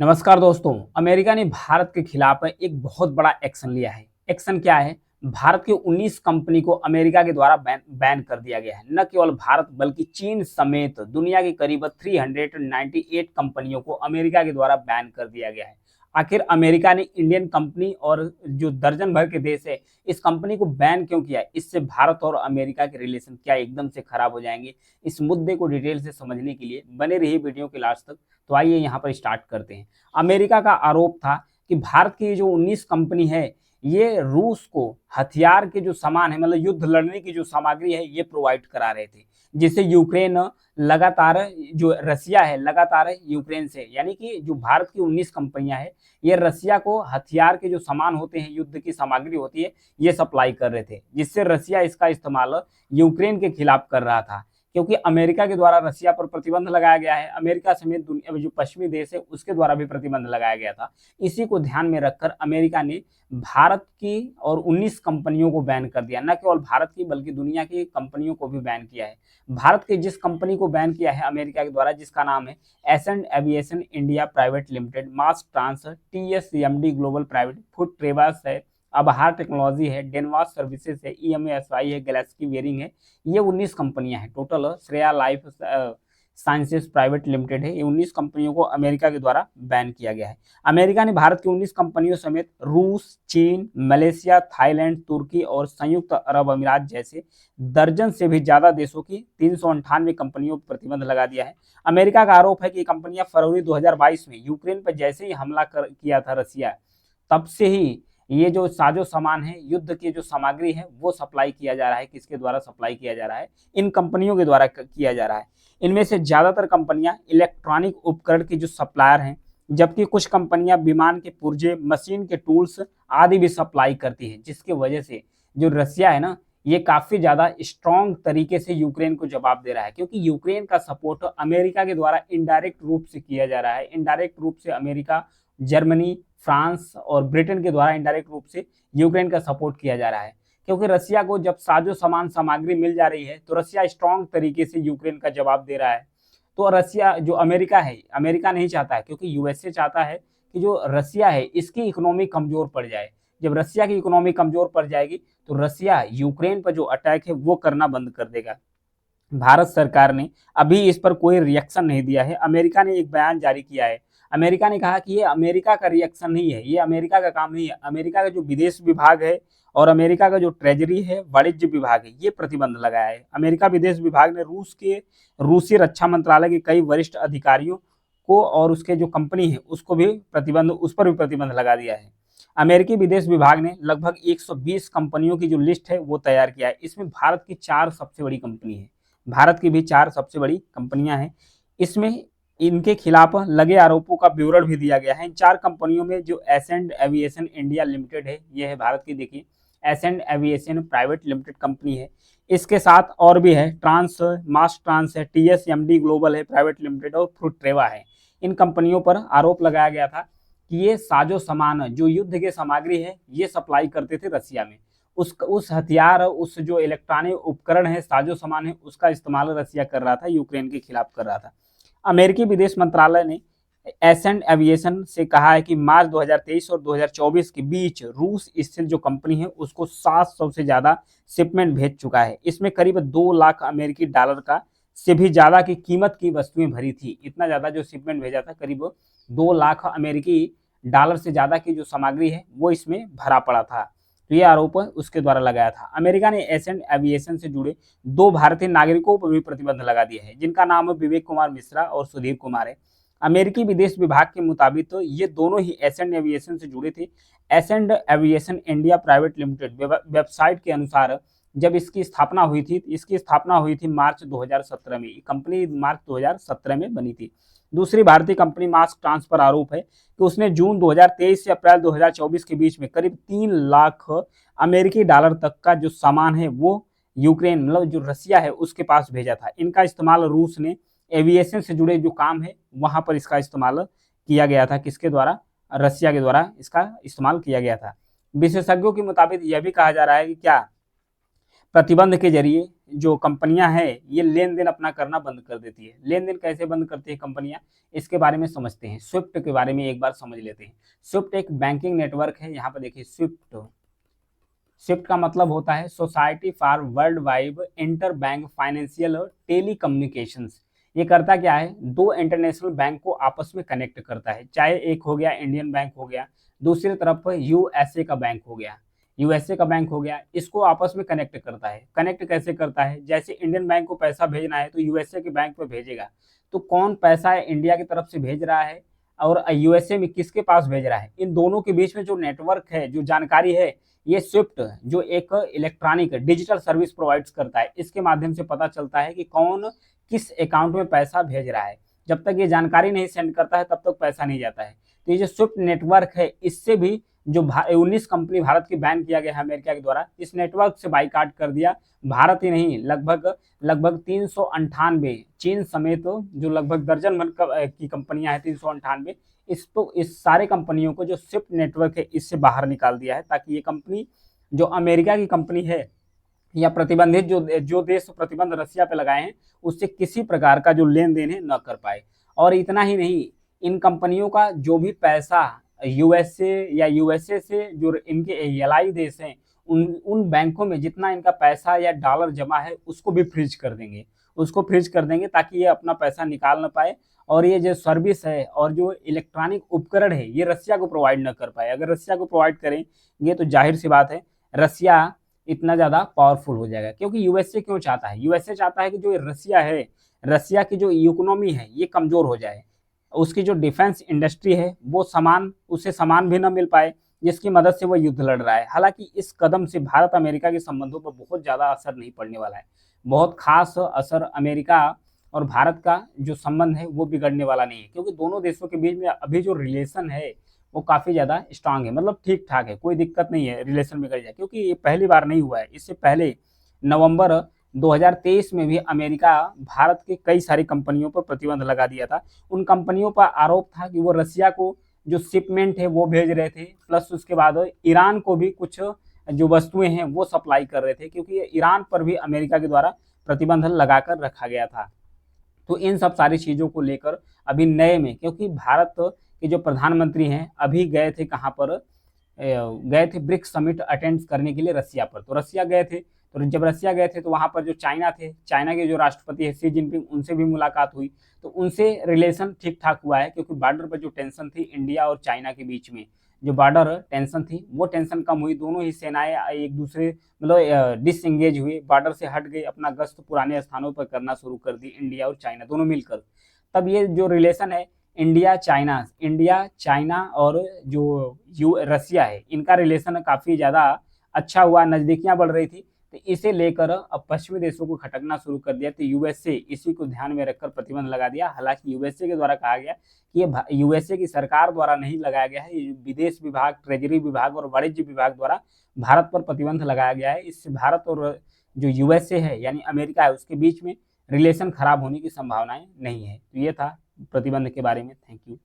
नमस्कार दोस्तों। अमेरिका ने भारत के खिलाफ एक बहुत बड़ा एक्शन लिया है। एक्शन क्या है? भारत की 19 कंपनी को अमेरिका के द्वारा बैन कर दिया गया है। न केवल भारत बल्कि चीन समेत दुनिया की करीब 398 कंपनियों को अमेरिका के द्वारा बैन कर दिया गया है। आखिर अमेरिका ने इंडियन कंपनी और जो दर्जन भर के देश है, इस कंपनी को बैन क्यों किया है? इससे भारत और अमेरिका के रिलेशन क्या एकदम से खराब हो जाएंगे? इस मुद्दे को डिटेल से समझने के लिए बने रहिए वीडियो के लास्ट तक। तो आइए यहाँ पर स्टार्ट करते हैं। अमेरिका का आरोप था कि भारत की जो 19 कंपनी है, ये रूस को हथियार के जो सामान है, मतलब युद्ध लड़ने की जो सामग्री है, ये प्रोवाइड करा रहे थे, जिससे यूक्रेन लगातार जो रसिया है लगातार यूक्रेन से, यानी कि जो भारत की 19 कंपनियां हैं, ये रसिया को हथियार के जो सामान होते हैं, युद्ध की सामग्री होती है, ये सप्लाई कर रहे थे, जिससे रसिया इसका इस्तेमाल यूक्रेन के खिलाफ कर रहा था। क्योंकि अमेरिका के द्वारा रसिया पर प्रतिबंध लगाया गया है, अमेरिका समेत दुनिया में जो पश्चिमी देश है उसके द्वारा भी प्रतिबंध लगाया गया था। इसी को ध्यान में रखकर अमेरिका ने भारत की और 19 कंपनियों को बैन कर दिया। न केवल भारत की बल्कि दुनिया की कंपनियों को भी बैन किया है। भारत की जिस कंपनी को बैन किया है अमेरिका के द्वारा, जिसका नाम है Ascent Aviation India private limited, mass trans, TSMD global private, food traverse है, आबहार टेक्नोलॉजी है, डेनवास सर्विसेज है, EMSI है, गैलेक्सी वेयरिंग है, ये 19 कंपनियां हैं total. Shreya life sciences private limited है। ये 19 कंपनियों को अमेरिका के द्वारा बैन किया गया है। अमेरिका ने भारत की 19 कंपनियों समेत रूस, चीन, मलेशिया, थाईलैंड, तुर्की और संयुक्त अरब अमीरात जैसे दर्जन से भी ज्यादा देशों की 398 कंपनियों पर प्रतिबंध लगा दिया है। अमेरिका का आरोप है कि कंपनियां फरवरी 2022 में यूक्रेन पर जैसे ही हमला किया था रसिया, तब से ही ये जो साजो सामान है, युद्ध की जो सामग्री है, वो सप्लाई किया जा रहा है। किसके द्वारा सप्लाई किया जा रहा है? इन कंपनियों के द्वारा किया जा रहा है। इनमें से ज्यादातर कंपनियां इलेक्ट्रॉनिक उपकरण की जो सप्लायर हैं, जबकि कुछ कंपनियां विमान के पुर्जे, मशीन के टूल्स आदि भी सप्लाई करती है, जिसकी वजह से जो रसिया है ना, ये काफी ज्यादा स्ट्रॉन्ग तरीके से यूक्रेन को जवाब दे रहा है। क्योंकि यूक्रेन का सपोर्ट अमेरिका के द्वारा इनडायरेक्ट रूप से किया जा रहा है। इनडायरेक्ट रूप से अमेरिका, जर्मनी, फ्रांस और ब्रिटेन के द्वारा इनडायरेक्ट रूप से यूक्रेन का सपोर्ट किया जा रहा है। क्योंकि रसिया को जब साजो सामान सामग्री मिल जा रही है, तो रसिया स्ट्रॉन्ग तरीके से यूक्रेन का जवाब दे रहा है। तो रसिया जो अमेरिका है, अमेरिका नहीं चाहता है, क्योंकि यूएसए चाहता है कि जो रसिया है इसकी इकोनॉमी कमजोर पड़ जाए। जब रसिया की इकोनॉमी कमजोर पड़ जाएगी, तो रसिया यूक्रेन पर जो अटैक है वो करना बंद कर देगा। भारत सरकार ने अभी इस पर कोई रिएक्शन नहीं दिया है। अमेरिका ने एक बयान जारी किया है। अमेरिका ने कहा कि ये अमेरिका का रिएक्शन नहीं है, ये अमेरिका का काम नहीं है। अमेरिका का जो विदेश विभाग है और अमेरिका का जो ट्रेजरी है, वाणिज्य विभाग है, ये प्रतिबंध लगाया है। अमेरिका विदेश विभाग ने रूसी रक्षा मंत्रालय के कई वरिष्ठ अधिकारियों को और उसके जो कंपनी है उसको भी उस पर भी प्रतिबंध लगा दिया है। अमेरिकी विदेश विभाग ने लगभग 120 कंपनियों की जो लिस्ट है वो तैयार किया है। इसमें भारत की 4 सबसे बड़ी कंपनी है। भारत की भी 4 सबसे बड़ी कंपनियां हैं। इसमें इनके खिलाफ लगे आरोपों का विवरण भी दिया गया है। इन 4 कंपनियों में जो एसेंट एविएशन इंडिया लिमिटेड है, ये है भारत की, देखिए Ascent Aviation private limited company है। इसके साथ और भी है, मास ट्रांस है, TSMD ग्लोबल है प्राइवेट लिमिटेड और फ्रूट्रेवा है। इन कंपनियों पर आरोप लगाया गया था कि ये साजो सामान जो युद्ध के सामग्री है, ये सप्लाई करते थे रसिया में। उस हथियार, उस जो इलेक्ट्रॉनिक उपकरण है, साजो सामान है, उसका इस्तेमाल रसिया कर रहा था, यूक्रेन के खिलाफ कर रहा था। अमेरिकी विदेश मंत्रालय ने एसेंट एविएशन से कहा है कि मार्च 2023 और 2024 के बीच रूस स्थित जो कंपनी है उसको 700 से ज्यादा शिपमेंट भेज चुका है। इसमें करीब 2 लाख अमेरिकी डॉलर का से भी ज्यादा की कीमत की वस्तुएं भरी थी। इतना ज्यादा जो शिपमेंट भेजा था, करीब 2 लाख अमेरिकी डॉलर से ज्यादा की जो सामग्री है वो इसमें भरा पड़ा था। तो ये आरोप उसके द्वारा लगाया था। अमेरिका ने एसेंट एविएशन से जुड़े 2 भारतीय नागरिकों पर भी प्रतिबंध लगा दिया है, जिनका नाम है विवेक कुमार मिश्रा और सुधीर कुमार है। अमेरिकी विदेश विभाग के मुताबिक तो ये दोनों ही एसेंट एविएशन से जुड़े थे। Ascent Aviation India private limited website के अनुसार जब इसकी स्थापना हुई थी मार्च 2017 में। कंपनी मार्च 2017 में बनी थी। दूसरी भारतीय कंपनी मास ट्रांस पर आरोप है कि उसने जून 2023 से अप्रैल 2024 के बीच में करीब 3 लाख अमेरिकी डॉलर तक का जो सामान है वो यूक्रेन, मतलब जो रसिया है, उसके पास भेजा था। इनका इस्तेमाल रूस ने एविएशन से जुड़े जो काम है वहां पर इसका इस्तेमाल किया गया था। किसके द्वारा? रसिया के द्वारा इसका इस्तेमाल किया गया था। विशेषज्ञों के मुताबिक यह भी कहा जा रहा है कि क्या प्रतिबंध के जरिए जो कंपनियां हैं ये लेन देन अपना करना बंद कर देती है। लेन देन कैसे बंद करती है कंपनियां, इसके बारे में समझते हैं। स्विफ्ट के बारे में एक बार समझ लेते हैं। स्विफ्ट एक बैंकिंग नेटवर्क है। यहाँ पर देखिए स्विफ्ट, स्विफ्ट का मतलब होता है Society for World Wide Interbank Financial Telecommunications. ये करता क्या है, दो इंटरनेशनल बैंक को आपस में कनेक्ट करता है। चाहे एक हो गया इंडियन बैंक हो गया, दूसरी तरफ यूएसए का बैंक हो गया, यूएसए का बैंक हो गया, इसको आपस में कनेक्ट करता है। कनेक्ट कैसे करता है, जैसे इंडियन बैंक को पैसा भेजना है तो यूएसए के बैंक पे भेजेगा, तो कौन पैसा है इंडिया की तरफ से भेज रहा है और यूएसए में किसके पास भेज रहा है, इन दोनों के बीच में जो नेटवर्क है, जो जानकारी है, ये स्विफ्ट जो एक इलेक्ट्रॉनिक डिजिटल सर्विस प्रोवाइड्स करता है, इसके माध्यम से पता चलता है कि कौन किस अकाउंट में पैसा भेज रहा है। जब तक ये जानकारी नहीं सेंड करता है तब तक पैसा नहीं जाता है। तो ये जो स्विफ्ट नेटवर्क है, इससे भी जो 19 कंपनी भारत की बैन किया गया है अमेरिका के द्वारा, इस नेटवर्क से बाइकाट कर दिया। भारत ही नहीं, लगभग 398 चीन समेत जो लगभग दर्जन भर की कंपनियां हैं, 398, इस सारे कंपनियों को जो स्विफ्ट नेटवर्क है इससे बाहर निकाल दिया है, ताकि ये कंपनी जो अमेरिका की कंपनी है या प्रतिबंधित जो देश प्रतिबंध रसिया पे लगाए हैं, उससे किसी प्रकार का जो लेन देन है न कर पाए। और इतना ही नहीं, इन कंपनियों का जो भी पैसा यूएसए या यूएसए से जो इनके एलाई देश हैं, उन बैंकों में जितना इनका पैसा या डॉलर जमा है उसको भी फ्रीज कर देंगे, उसको फ्रीज कर देंगे, ताकि ये अपना पैसा निकाल ना पाए और ये जो सर्विस है और जो इलेक्ट्रॉनिक उपकरण है ये रसिया को प्रोवाइड न कर पाए। अगर रसिया को प्रोवाइड करेंगे तो जाहिर सी बात है रसिया इतना ज़्यादा पावरफुल हो जाएगा। क्योंकि यूएसए क्यों चाहता है, यूएसए चाहता है कि जो रसिया है, रसिया की जो इकोनॉमी है ये कमज़ोर हो जाए, उसकी जो डिफेंस इंडस्ट्री है वो उसे सामान भी न मिल पाए, जिसकी मदद से वो युद्ध लड़ रहा है। हालांकि इस कदम से भारत अमेरिका के संबंधों पर बहुत ज़्यादा असर नहीं पड़ने वाला है, बहुत खास असर अमेरिका और भारत का जो संबंध है वो बिगड़ने वाला नहीं है, क्योंकि दोनों देशों के बीच में अभी जो रिलेशन है वो काफ़ी ज़्यादा स्ट्रांग है, मतलब ठीक ठाक है, कोई दिक्कत नहीं है रिलेशन बिगड़ जाए। क्योंकि ये पहली बार नहीं हुआ है, इससे पहले नवंबर 2023 में भी अमेरिका भारत के कई सारी कंपनियों पर प्रतिबंध लगा दिया था। उन कंपनियों पर आरोप था कि वो रसिया को जो शिपमेंट है वो भेज रहे थे, प्लस उसके बाद ईरान को भी कुछ जो वस्तुएं हैं वो सप्लाई कर रहे थे, क्योंकि ईरान पर भी अमेरिका के द्वारा प्रतिबंध लगाकर रखा गया था। तो इन सब सारी चीज़ों को लेकर अभी नए में, क्योंकि भारत के जो प्रधानमंत्री हैं अभी गए थे कहाँ पर, गए थे ब्रिक्स समिट अटेंड करने के लिए रसिया पर। तो रसिया गए थे, तो जब रसिया गए थे तो वहाँ पर जो चाइना थे, चाइना के जो राष्ट्रपति है शी जिनपिंग, उनसे भी मुलाकात हुई। तो उनसे रिलेशन ठीक ठाक हुआ है, क्योंकि बॉर्डर पर जो टेंशन थी इंडिया और चाइना के बीच में, जो बॉर्डर टेंशन थी वो टेंशन कम हुई। दोनों ही सेनाएं एक दूसरे मतलब डिसएंगेज हुए, बॉर्डर से हट गए, अपना गश्त पुराने स्थानों पर करना शुरू कर दी, इंडिया और चाइना दोनों मिलकर। तब ये जो रिलेशन है इंडिया चाइना और जो रसिया है, इनका रिलेशन काफ़ी ज़्यादा अच्छा हुआ, नज़दीकियाँ बढ़ रही थी। तो इसे लेकर अब पश्चिमी देशों को खटकना शुरू कर दिया। तो यूएसए इसी को ध्यान में रखकर प्रतिबंध लगा दिया। हालांकि यूएसए के द्वारा कहा गया कि ये यूएसए की सरकार द्वारा नहीं लगाया गया है, ये विदेश विभाग, ट्रेजरी विभाग और वाणिज्य विभाग द्वारा भारत पर प्रतिबंध लगाया गया है। इससे भारत और जो यूएसए है यानी अमेरिका है उसके बीच में रिलेशन खराब होने की संभावनाएं नहीं है। तो ये था प्रतिबंध के बारे में। Thank you.